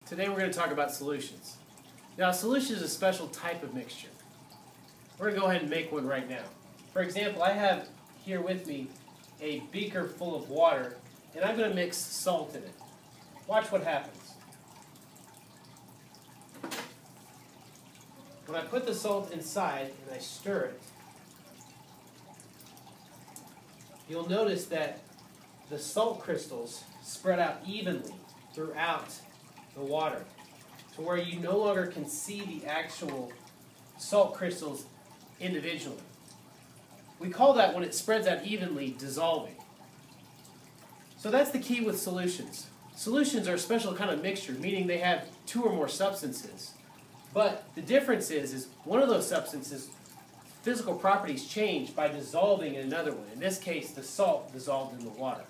Today we're going to talk about solutions. Now, a solution is a special type of mixture. We're going to go ahead and make one right now. For example, I have here with me a beaker full of water, and I'm going to mix salt in it. Watch what happens. When I put the salt inside and I stir it, you'll notice that the salt crystals spread out evenly throughout the water, to where you no longer can see the actual salt crystals individually. We call that, when it spreads out evenly, dissolving. So that's the key with solutions. Solutions are a special kind of mixture, meaning they have two or more substances. But the difference is one of those substances, physical properties change by dissolving in another one. In this case, the salt dissolved in the water.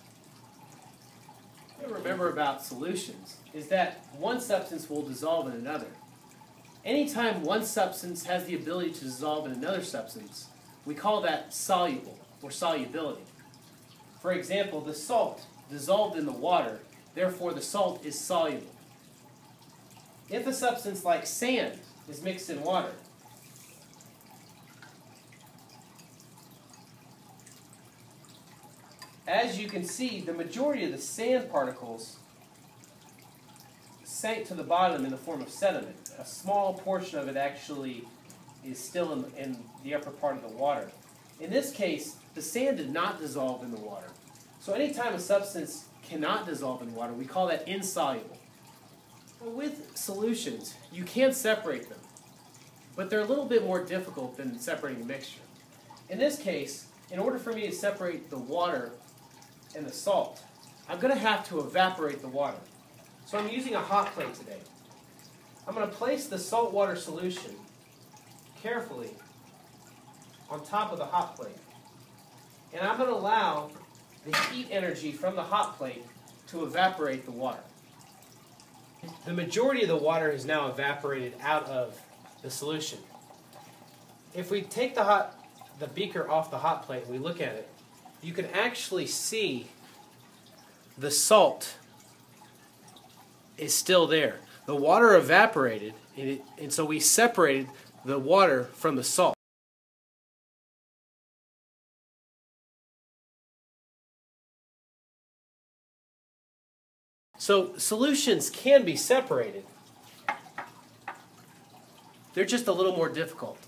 What to remember about solutions is that one substance will dissolve in another. Anytime one substance has the ability to dissolve in another substance, we call that soluble, or solubility. For example, the salt dissolved in the water, therefore the salt is soluble. If a substance like sand is mixed in water, as you can see, the majority of the sand particles sank to the bottom in the form of sediment. A small portion of it actually is still in the upper part of the water. In this case, the sand did not dissolve in the water. So anytime a substance cannot dissolve in water, we call that insoluble. With solutions, you can separate them, but they're a little bit more difficult than separating a mixture. In this case, in order for me to separate the water and the salt, I'm going to have to evaporate the water. So I'm using a hot plate today. I'm going to place the saltwater solution carefully on top of the hot plate. And I'm going to allow the heat energy from the hot plate to evaporate the water. The majority of the water is now evaporated out of the solution. If we take the beaker off the hot plate and we look at it, you can actually see the salt is still there. The water evaporated, and so we separated the water from the salt. So solutions can be separated. They're just a little more difficult.